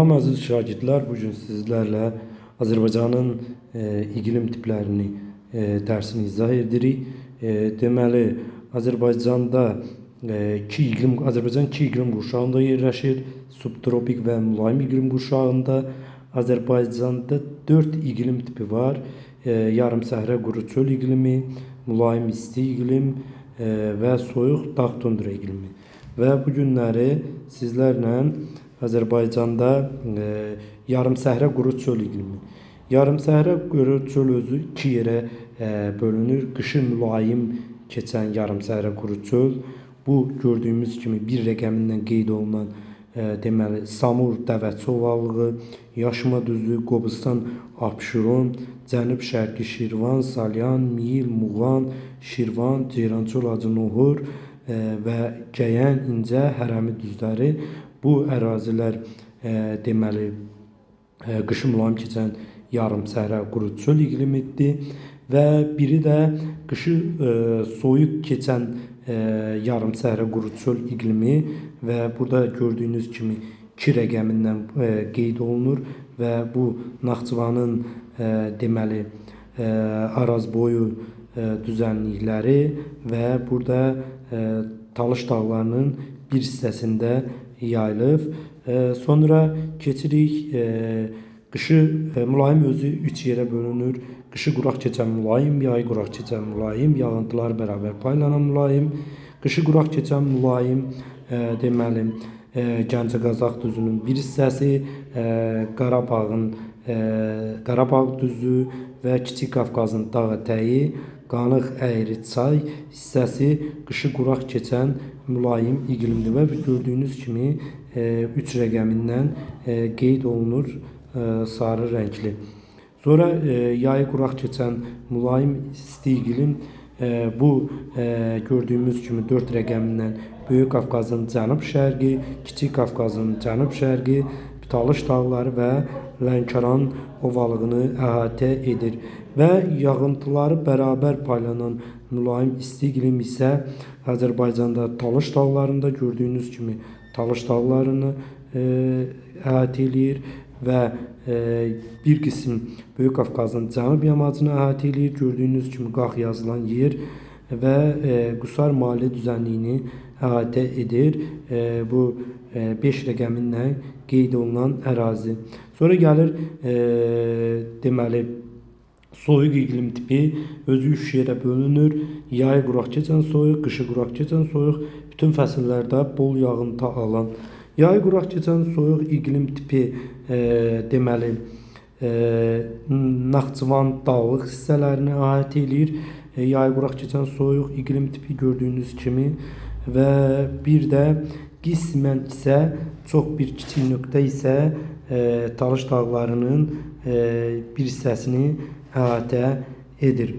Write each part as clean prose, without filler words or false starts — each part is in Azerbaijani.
Salam aziz şagirdlər, bugün sizlərlə Azərbaycanın iqlim tiplərini dərsini izah edirik. Deməli, Azərbaycanda Azərbaycan iki iqlim qurşağında yerləşir. Subtropik və mülayim iqlim qurşağında. Azərbaycanda 4 iqlim tipi var. Yarımsəhra quru çöl iqlimi, mülayim isti iqlim və soyuq dağ tundra iqlimi. Və bu günləri sizlərlə Azərbaycanda yarımsəhra quru çöl iqlimi. Yarımsəhra quru çöl özü iki yerə bölünür. Qışı mülayim keçən yarımsəhra quru çöl. Bu gördüyümüz kimi bir rəqəmindən qeyd olunan deməli Samur, Dəvəçi ovalığı, Yaşma düzü, Qobustan, Abşeron, Cənub-Şərqi Şirvan, Salyan, Mil, Muğan, Şirvan, Ceyrançol, Hacınohur və Gəyən, İncə, Hərəmi düzləri. Bu ərazilər deməli qışı mülayim keçən yarımsəhra quru çöl iqlimidir və biri də qışı soyuq keçən yarımsəhra quru çöl iqlimi və burada gördüyünüz kimi 2 rəqəmindən qeyd olunur və bu Naxçıvanın deməli Arazboyu düzənlikləri və burada Talış dağlarının bir hissəsində yayılıb. Sonra keçirik qışı mülayim özü 3 yerə bölünür. Qışı quraq keçən mülayim, yayı quraq keçən mülayim, yağıntılar bərabər paylanan mülayim. Qışı quraq keçən mülayim deməli Gəncə-Qazax düzünün bir hissəsi, Qarabağ düzü və Kiçik Qafqazın dağ ətəyi, Qanıq əyri çay hissəsi qışı quraq keçən mülayim iqlimdir və gördüyünüz kimi 3 rəqəmindən qeyd olunur sarı rəngli. Sonra yayı quraq keçən mülayim isti iqlim bu gördüyümüz kimi 4 rəqəmindən Böyük Qafqazın cənub-şərqi, Kiçik Qafqazın cənub-şərqi, Talış dağları və Lənkəran ovalığını əhatə edir. Və yağıntıları bərabər paylanan mülayim isti iqlim isə Azərbaycanda Talış dağlarında gördüyünüz kimi Talış dağlarını əhatə edir və bir qism Böyük Qafqazın cənub yamacını əhatə edir. Gördüyünüz kimi qax yazılan yer və Qusar Mali düzənliyini əhatə edir. Bu 5 rəqəmindən qeyd olunan ərazi. Sonra gəlir deməli soyuq iqlim tipi özü 3 yerə bölünür. Yayı quraq keçən soyuq, qışı quraq keçən soyuq, bütün fəsillərdə bol yağıntı alan. Yayı quraq keçən soyuq iqlim tipi deməli Naxçıvan dağlıq hissələrini əhatə edir. Yayı quraq keçən soyuq iqlim tipi gördüyünüz kimi və bir də qismən isə çox bir kiçik nöqtə isə Talış dağlarının bir hissəsini əhatə edir.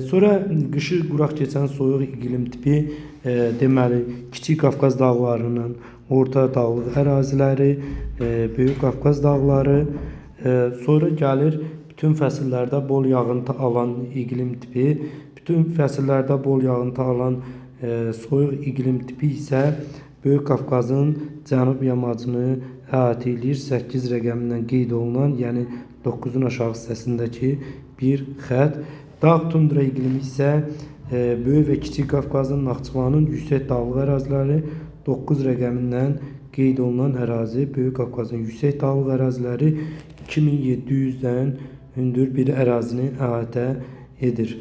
Sonra qışı quraq keçən soyuq iqlim tipi deməli Kiçik Qafqaz dağlarının orta dağlıq əraziləri, Böyük Qafqaz dağları, sonra gəlir bütün fəsillərdə bol yağıntı alan iqlim tipi, bütün fəsillərdə bol yağıntı alan soyuq iqlim tipi isə Böyük Qafqazın cənub yamacını əhatə edir. 8 rəqəmindən qeyd olunan, yəni 9-un aşağı hissəsindəki bir xətt. Dağ tundra iqlimi isə Böyük və Kiçik Qafqazın, Naxçıvanın yüksək dağlıq əraziləri 9 rəqəmindən qeyd olunan ərazi. Böyük Qafqazın yüksək dağlıq əraziləri 2700-dən hündür bir ərazini əhatə edir.